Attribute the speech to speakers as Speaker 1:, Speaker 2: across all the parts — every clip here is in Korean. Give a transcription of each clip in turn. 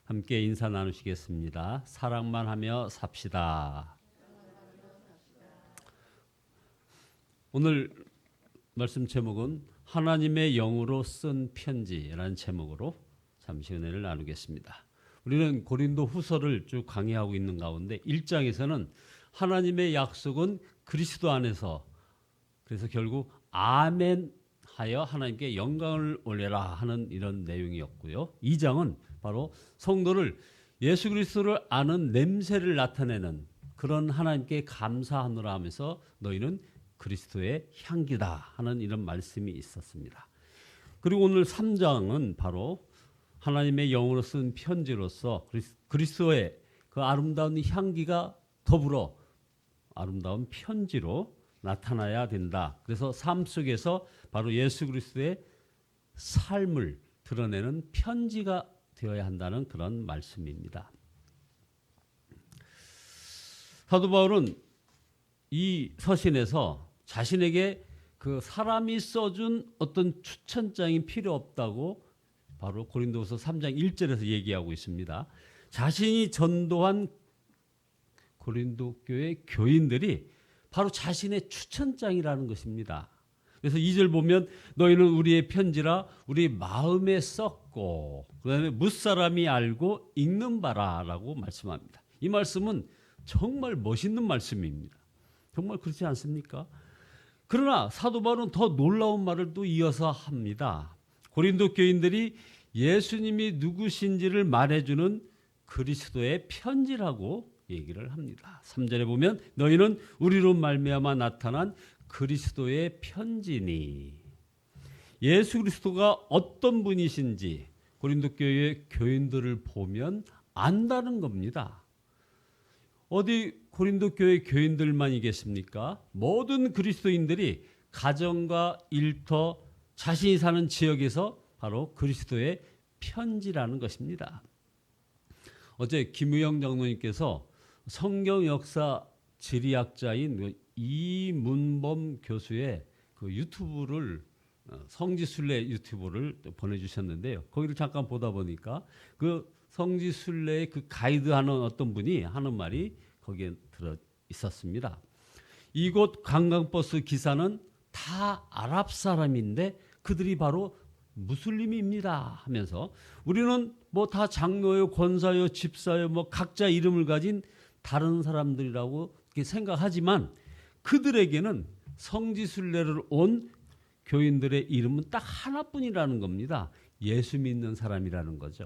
Speaker 1: 함께 인사 나누시겠습니다. 사랑만 하며 삽시다. 오늘 말씀 제목은 하나님의 영으로 쓴 편지라는 제목으로 잠시 은혜를 나누겠습니다. 우리는 고린도 후서를 쭉 강의하고 있는 가운데 1장에서는 하나님의 약속은 그리스도 안에서, 그래서 결국 아멘 하여 하나님께 영광을 올려라 하는 이런 내용이었고요. 2장은 바로 성도를 예수 그리스도를 아는 냄새를 나타내는 그런 하나님께 감사하노라 하면서 너희는 그리스도의 향기다 하는 이런 말씀이 있었습니다. 그리고 오늘 3장은 바로 하나님의 영으로 쓴 편지로서 그리스도의 그 아름다운 향기가 더불어 아름다운 편지로 나타나야 된다. 그래서 삶 속에서 바로 예수 그리스도의 삶을 드러내는 편지가 되어야 한다는 그런 말씀입니다. 사도 바울은 이 서신에서 자신에게 그 사람이 써준 어떤 추천장이 필요 없다고 바로 고린도후서 3장 1절에서 얘기하고 있습니다. 자신이 전도한 고린도 교회 교인들이 바로 자신의 추천장이라는 것입니다. 그래서 2절 보면 너희는 우리의 편지라 우리 마음에 썼고 그다음에 무사람이 알고 읽는 바라라고 말씀합니다. 이 말씀은 정말 멋있는 말씀입니다. 정말 그렇지 않습니까? 그러나 사도 바울은 더 놀라운 말을 또 이어서 합니다. 고린도 교인들이 예수님이 누구신지를 말해주는 그리스도의 편지라고 얘기를 합니다. 3절에 보면 너희는 우리로 말미암아 나타난 그리스도의 편지니. 예수 그리스도가 어떤 분이신지 고린도 교회 교인들을 보면 안다는 겁니다. 어디 고린도 교회 교인들만이겠습니까? 모든 그리스도인들이 가정과 일터, 자신이 사는 지역에서 바로 그리스도의 편지라는 것입니다. 어제 김우영 장로님께서 성경 역사 지리학자인 이문범 교수의 그 유튜브를 성지순례 유튜브를 보내주셨는데요. 거기를 잠깐 보다 보니까 그 성지순례의 그 가이드하는 어떤 분이 하는 말이 거기에 들어 있었습니다. 이곳 관광버스 기사는 다 아랍 사람인데 그들이 바로 무슬림입니다 하면서 우리는 뭐 다 장로요, 권사요, 집사요, 뭐 각자 이름을 가진 다른 사람들이라고 생각하지만 그들에게는 성지순례를 온 교인들의 이름은 딱 하나뿐이라는 겁니다. 예수 믿는 사람이라는 거죠.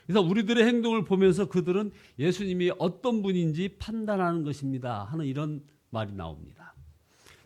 Speaker 1: 그래서 우리들의 행동을 보면서 그들은 예수님이 어떤 분인지 판단하는 것입니다 하는 이런 말이 나옵니다.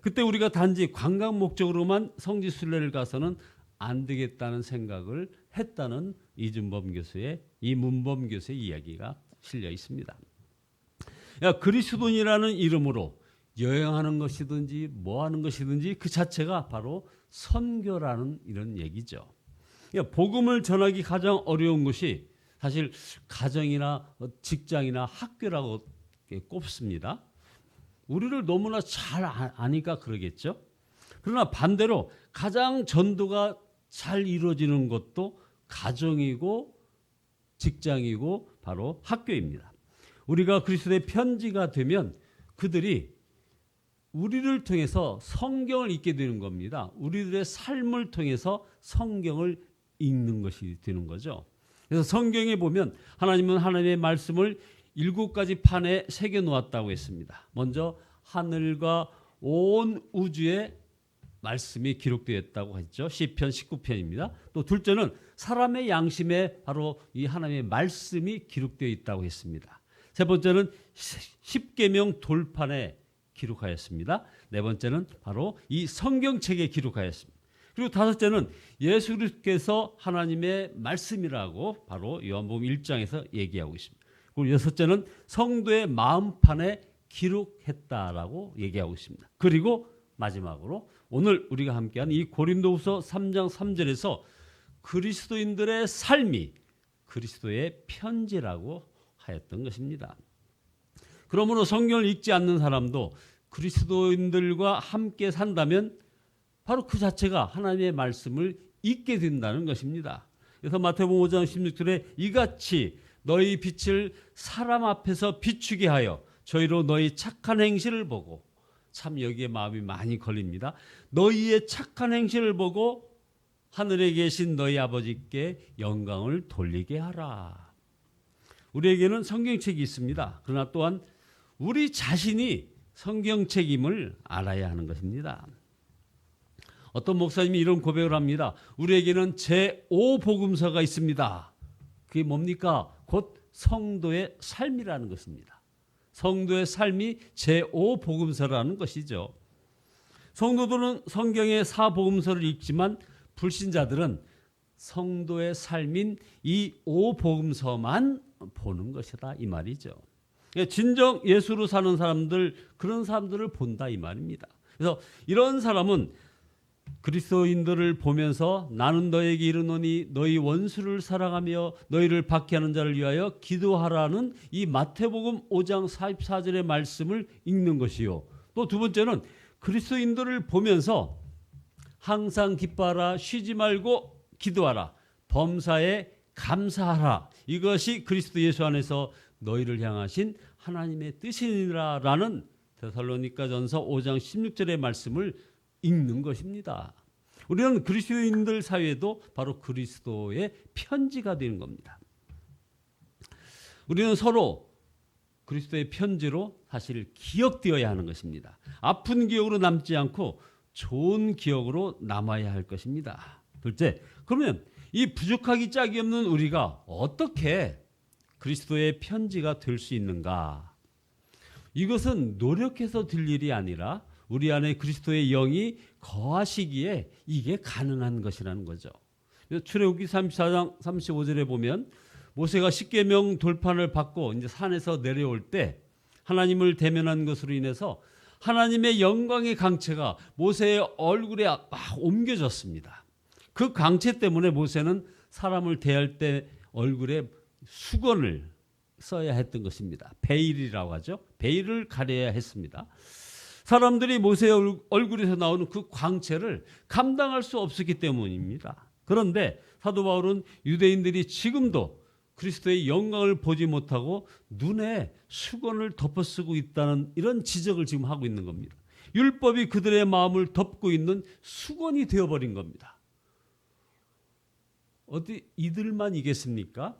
Speaker 1: 그때 우리가 단지 관광 목적으로만 성지순례를 가서는 안 되겠다는 생각을 했다는 이문범 교수의 이야기가 실려 있습니다. 그리스도인이라는 이름으로 여행하는 것이든지 뭐 하는 것이든지 그 자체가 바로 선교라는 이런 얘기죠. 복음을 전하기 가장 어려운 것이 사실 가정이나 직장이나 학교라고 꼽습니다. 우리를 너무나 잘 아니까 그러겠죠. 그러나 반대로 가장 전도가 잘 이루어지는 것도 가정이고 직장이고 바로 학교입니다. 우리가 그리스도의 편지가 되면 그들이 우리를 통해서 성경을 읽게 되는 겁니다. 우리들의 삶을 통해서 성경을 읽는 것이 되는 거죠. 그래서 성경에 보면 하나님은 하나님의 말씀을 7가지 판에 새겨 놓았다고 했습니다. 먼저 하늘과 온 우주에 말씀이 기록되어 있다고 했죠. 시편 19편입니다. 또 둘째는 사람의 양심에 바로 이 하나님의 말씀이 기록되어 있다고 했습니다. 세 번째는 십계명 돌판에 기록하였습니다. 네 번째는 바로 이 성경책에 기록하였습니다. 그리고 다섯째는 예수 그리스도께서 하나님의 말씀이라고 바로 요한복음 1장에서 얘기하고 있습니다. 그리고 여섯째는 성도의 마음판에 기록했다라고 얘기하고 있습니다. 그리고 마지막으로 오늘 우리가 함께한 이 고린도후서 3장 3절에서 그리스도인들의 삶이 그리스도의 편지라고 하였던 것입니다. 그러므로 성경을 읽지 않는 사람도 그리스도인들과 함께 산다면 바로 그 자체가 하나님의 말씀을 읽게 된다는 것입니다. 그래서 마태복음 5장 16절에 이같이 너희 빛을 사람 앞에서 비추게 하여 저희로 너희 착한 행실을 보고, 참 여기에 마음이 많이 걸립니다. 너희의 착한 행실을 보고 하늘에 계신 너희 아버지께 영광을 돌리게 하라. 우리에게는 성경책이 있습니다. 그러나 또한 우리 자신이 성경책임을 알아야 하는 것입니다. 어떤 목사님이 이런 고백을 합니다. 우리에게는 제5복음서가 있습니다. 그게 뭡니까? 곧 성도의 삶이라는 것입니다. 성도의 삶이 제5복음서라는 것이죠. 성도들은 성경의 4복음서를 읽지만 불신자들은 성도의 삶인 이 5복음서만 보는 것이다, 이 말이죠. 진정 예수로 사는 사람들, 그런 사람들을 본다, 이 말입니다. 그래서 이런 사람은 그리스도인들을 보면서 나는 너에게 이르노니 너희 원수를 사랑하며 너희를 박해하는 자를 위하여 기도하라는 이 마태복음 5장 44절의 말씀을 읽는 것이요. 또 두 번째는 그리스도인들을 보면서 항상 기뻐하라, 쉬지 말고 기도하라, 범사에 감사하라. 이것이 그리스도 예수 안에서 너희를 향하신 하나님의 뜻이니라라는 데살로니가전서 5장 16절의 말씀을 읽는 것입니다. 우리는 그리스도인들 사이에도 바로 그리스도의 편지가 되는 겁니다. 우리는 서로 그리스도의 편지로 사실 기억되어야 하는 것입니다. 아픈 기억으로 남지 않고 좋은 기억으로 남아야 할 것입니다. 둘째, 그러면 이 부족하기 짝이 없는 우리가 어떻게 그리스도의 편지가 될 수 있는가? 이것은 노력해서 될 일이 아니라 우리 안에 그리스도의 영이 거하시기에 이게 가능한 것이라는 거죠. 출애굽기 34장 35절에 보면 모세가 십계명 돌판을 받고 이제 산에서 내려올 때 하나님을 대면한 것으로 인해서 하나님의 영광의 강체가 모세의 얼굴에 막 옮겨졌습니다. 그 강체 때문에 모세는 사람을 대할 때 얼굴에 수건을 써야 했던 것입니다. 베일이라고 하죠. 베일을 가려야 했습니다. 사람들이 모세의 얼굴에서 나오는 그 광채를 감당할 수 없었기 때문입니다. 그런데 사도 바울은 유대인들이 지금도 그리스도의 영광을 보지 못하고 눈에 수건을 덮어쓰고 있다는 이런 지적을 지금 하고 있는 겁니다. 율법이 그들의 마음을 덮고 있는 수건이 되어버린 겁니다. 어디 이들만 이겠습니까?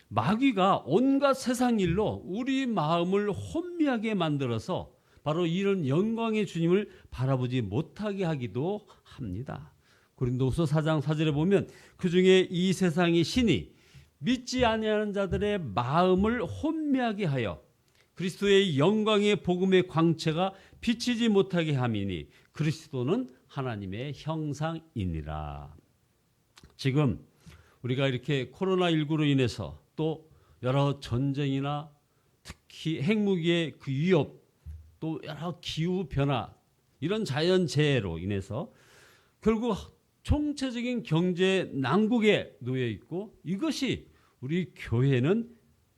Speaker 1: 마귀가 온갖 세상 일로 우리 마음을 혼미하게 만들어서 바로 이런 영광의 주님을 바라보지 못하게 하기도 합니다. 고린도후서 4장 4절에 보면 그중에 이 세상의 신이 믿지 아니하는 자들의 마음을 혼미하게 하여 그리스도의 영광의 복음의 광채가 비치지 못하게 함이니 그리스도는 하나님의 형상이니라. 지금 우리가 이렇게 코로나19로 인해서 또 여러 전쟁이나 특히 핵무기의 그 위협, 또 여러 기후변화, 이런 자연재해로 인해서 결국 총체적인 경제 난국에 놓여 있고 이것이 우리 교회는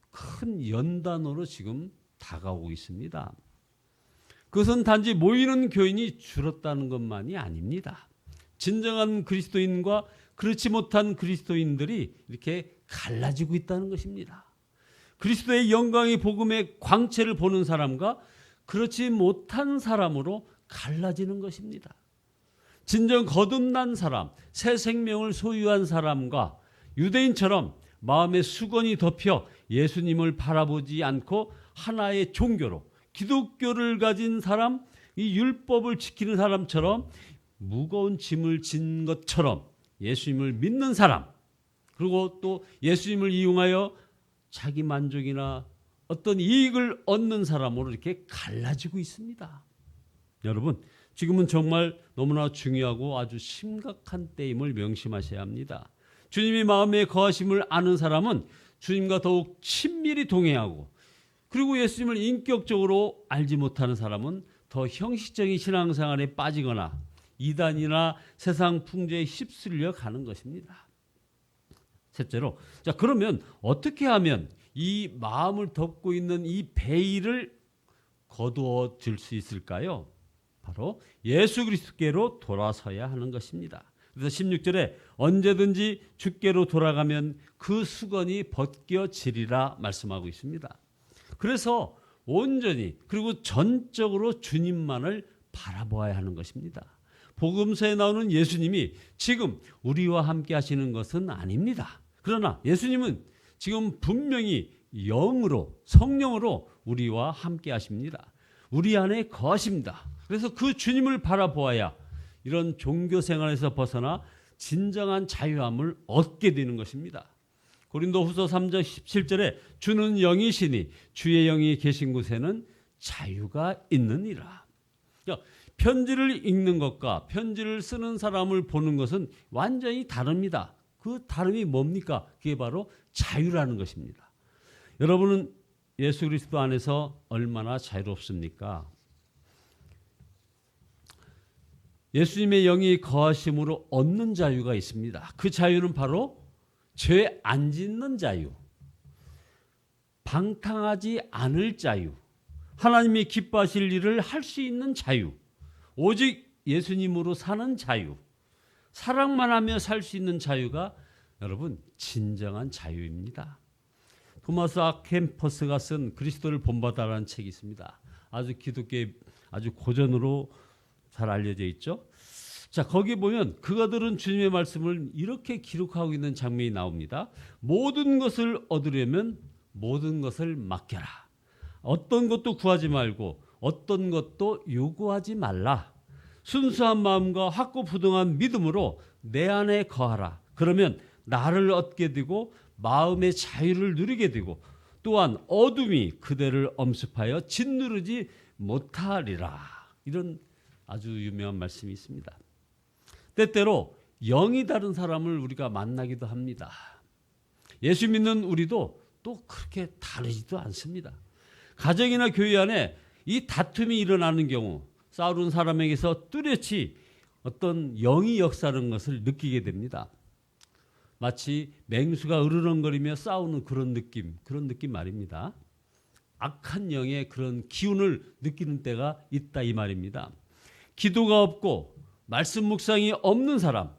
Speaker 1: 큰 연단으로 지금 다가오고 있습니다. 그것은 단지 모이는 교인이 줄었다는 것만이 아닙니다. 진정한 그리스도인과 그렇지 못한 그리스도인들이 이렇게 갈라지고 있다는 것입니다. 그리스도의 영광의 복음의 광채를 보는 사람과 그렇지 못한 사람으로 갈라지는 것입니다. 진정 거듭난 사람, 새 생명을 소유한 사람과 유대인처럼 마음의 수건이 덮여 예수님을 바라보지 않고 하나의 종교로 기독교를 가진 사람, 이 율법을 지키는 사람처럼 무거운 짐을 진 것처럼 예수님을 믿는 사람, 그리고 또 예수님을 이용하여 자기 만족이나 어떤 이익을 얻는 사람으로 이렇게 갈라지고 있습니다. 여러분, 지금은 정말 너무나 중요하고 아주 심각한 때임을 명심하셔야 합니다. 주님이 마음에 거하심을 아는 사람은 주님과 더욱 친밀히 동행하고, 그리고 예수님을 인격적으로 알지 못하는 사람은 더 형식적인 신앙생활에 빠지거나 이단이나 세상 풍조에 휩쓸려 가는 것입니다. 셋째로, 자, 그러면 어떻게 하면 이 마음을 덮고 있는 이 베일을 거두어 줄 수 있을까요? 바로 예수 그리스도께로 돌아서야 하는 것입니다. 그래서 16절에 언제든지 주께로 돌아가면 그 수건이 벗겨지리라 말씀하고 있습니다. 그래서 온전히 그리고 전적으로 주님만을 바라보아야 하는 것입니다. 복음서에 나오는 예수님이 지금 우리와 함께 하시는 것은 아닙니다. 그러나 예수님은 지금 분명히 영으로 성령으로 우리와 함께 하십니다. 우리 안에 거하십니다. 그래서 그 주님을 바라보아야 이런 종교 생활에서 벗어나 진정한 자유함을 얻게 되는 것입니다. 고린도후서 3장 17절에 주는 영이시니 주의 영이 계신 곳에는 자유가 있느니라. 편지를 읽는 것과 편지를 쓰는 사람을 보는 것은 완전히 다릅니다. 그 다름이 뭡니까? 그게 바로 자유라는 것입니다. 여러분은 예수 그리스도 안에서 얼마나 자유롭습니까? 예수님의 영이 거하심으로 얻는 자유가 있습니다. 그 자유는 바로 죄 안 짓는 자유, 방탕하지 않을 자유, 하나님이 기뻐하실 일을 할 수 있는 자유, 오직 예수님으로 사는 자유, 사랑만 하며 살 수 있는 자유가 여러분 진정한 자유입니다. 토마스 아켐퍼스가 쓴 그리스도를 본받아라는 책이 있습니다. 아주 기독교의 아주 고전으로 잘 알려져 있죠. 자, 거기 보면 그가 들은 주님의 말씀을 이렇게 기록하고 있는 장면이 나옵니다. 모든 것을 얻으려면 모든 것을 맡겨라. 어떤 것도 구하지 말고 어떤 것도 요구하지 말라. 순수한 마음과 확고부동한 믿음으로 내 안에 거하라. 그러면 나를 얻게 되고 마음의 자유를 누리게 되고 또한 어둠이 그대를 엄습하여 짓누르지 못하리라. 이런 아주 유명한 말씀이 있습니다. 때때로 영이 다른 사람을 우리가 만나기도 합니다. 예수 믿는 우리도 또 그렇게 다르지도 않습니다. 가정이나 교회 안에 이 다툼이 일어나는 경우 싸우는 사람에게서 뚜렷이 어떤 영이 역사하는 것을 느끼게 됩니다. 마치 맹수가 으르렁거리며 싸우는 그런 느낌 말입니다. 악한 영의 그런 기운을 느끼는 때가 있다 이 말입니다. 기도가 없고 말씀 묵상이 없는 사람,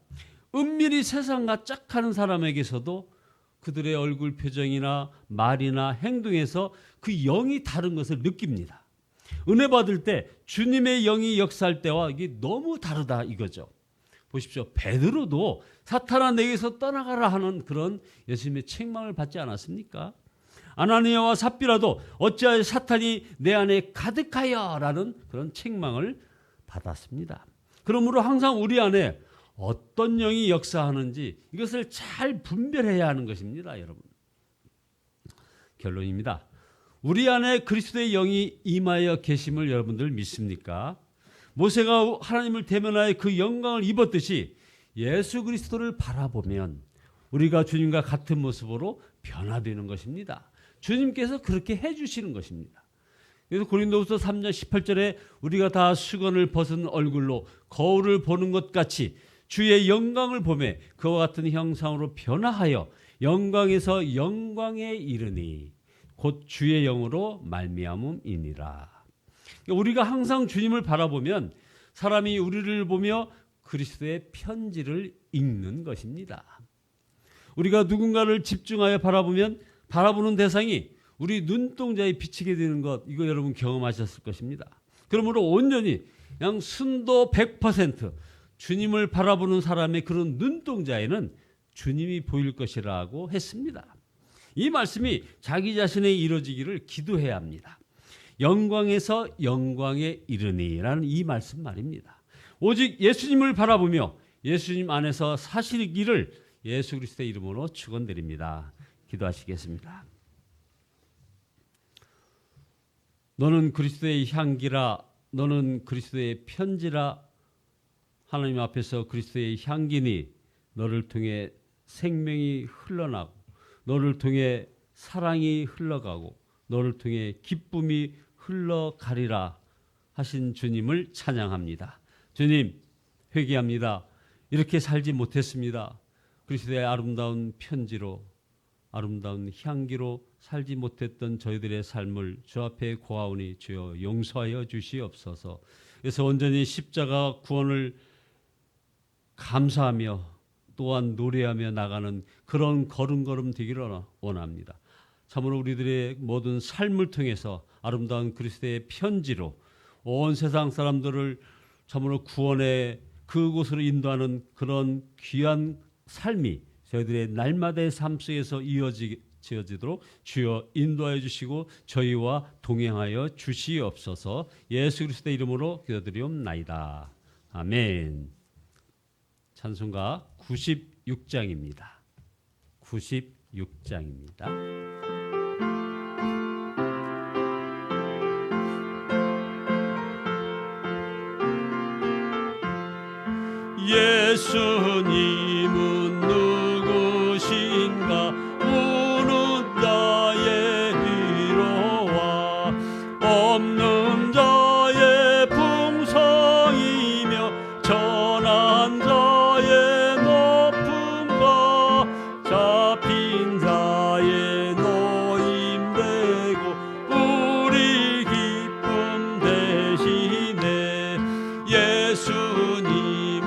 Speaker 1: 은밀히 세상과 짝하는 사람에게서도 그들의 얼굴 표정이나 말이나 행동에서 그 영이 다른 것을 느낍니다. 은혜 받을 때 주님의 영이 역사할 때와 이게 너무 다르다 이거죠. 보십시오. 베드로도 사탄아 내게서 떠나가라 하는 그런 예수님의 책망을 받지 않았습니까? 아나니아와 삽비라도 어찌하여 사탄이 내 안에 가득하여 라는 그런 책망을 받았습니다. 그러므로 항상 우리 안에 어떤 영이 역사하는지 이것을 잘 분별해야 하는 것입니다. 여러분. 결론입니다. 우리 안에 그리스도의 영이 임하여 계심을 여러분들 믿습니까? 모세가 하나님을 대면하여 그 영광을 입었듯이 예수 그리스도를 바라보면 우리가 주님과 같은 모습으로 변화되는 것입니다. 주님께서 그렇게 해주시는 것입니다. 그래서 고린도후서 3장 18절에 우리가 다 수건을 벗은 얼굴로 거울을 보는 것 같이 주의 영광을 보매 그와 같은 형상으로 변화하여 영광에서 영광에 이르니 곧 주의 영으로 말미암음이니라. 우리가 항상 주님을 바라보면 사람이 우리를 보며 그리스도의 편지를 읽는 것입니다. 우리가 누군가를 집중하여 바라보면 바라보는 대상이 우리 눈동자에 비치게 되는 것, 이거 여러분 경험하셨을 것입니다. 그러므로 온전히 그냥 순도 100% 주님을 바라보는 사람의 그런 눈동자에는 주님이 보일 것이라고 했습니다. 이 말씀이 자기 자신에 이루어지기를 기도해야 합니다. 영광에서 영광에 이르니라는 이 말씀 말입니다. 오직 예수님을 바라보며 예수님 안에서 사시기를 예수 그리스도의 이름으로 축원드립니다. 기도하시겠습니다. 너는 그리스도의 향기라, 너는 그리스도의 편지라. 하나님 앞에서 그리스도의 향기니 너를 통해 생명이 흘러나고 너를 통해 사랑이 흘러가고 너를 통해 기쁨이 흘러가리라 하신 주님을 찬양합니다. 주님, 회개합니다. 이렇게 살지 못했습니다. 그리스도의 아름다운 편지로, 아름다운 향기로 살지 못했던 저희들의 삶을 주 앞에 고하오니 주여 용서하여 주시옵소서. 그래서 온전히 십자가 구원을 감사하며 또한 노래하며 나가는 그런 걸음걸음 되기를 원합니다. 참으로 우리들의 모든 삶을 통해서 아름다운 그리스도의 편지로 온 세상 사람들을 참으로 구원의 그곳으로 인도하는 그런 귀한 삶이 저희들의 날마다의 삶 속에서 이어지도록 주여 인도하여 주시고 저희와 동행하여 주시옵소서. 예수 그리스도의 이름으로 기도드리옵나이다. 아멘. 찬송가 96장입니다. 96장입니다. 예수님은 누구신가 우는 자의 위로와 없는 자의 풍성이며 전한 자의 높음과 잡힌 자의 노임되고 우리 기쁨 대신에 예수님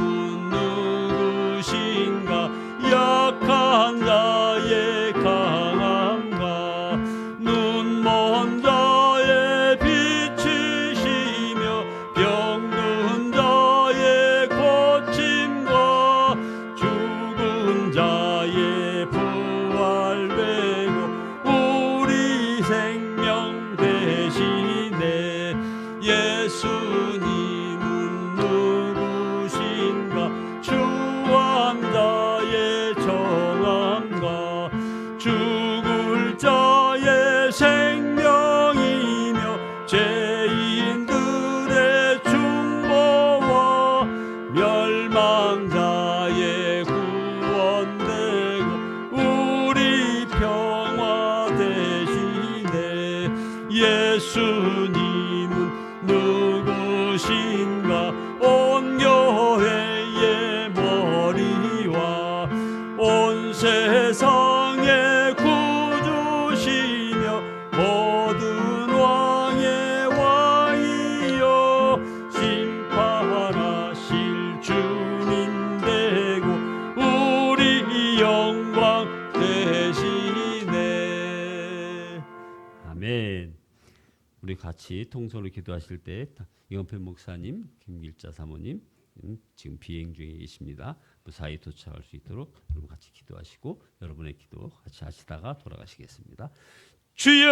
Speaker 1: 약한 자의 강함과 눈먼 자의 빛이시며 병든 자의 고침과 죽은 자의 부활되고 우리 생명 대신에 예수님은 누구신가 주한 자의 정함과 죽을 자의 생명이며 죄인들의 중보와 멸망자의 구원되고 우리 평화 대신에 예수님은 누구신가 온 교회의 머리와 온 세상의 구주시며 모든 왕의 왕이여 심판하실 주님 되고 우리 영광 되시네. 아멘. 우리 같이 통성으로 기도하실 때 이건필 목사님, 김길자 사모님 지금 비행 중에 계십니다. 무사히 도착할 수 있도록 여러분 같이 기도하시고 여러분의 기도 같이 하시다가 돌아가시겠습니다. 주여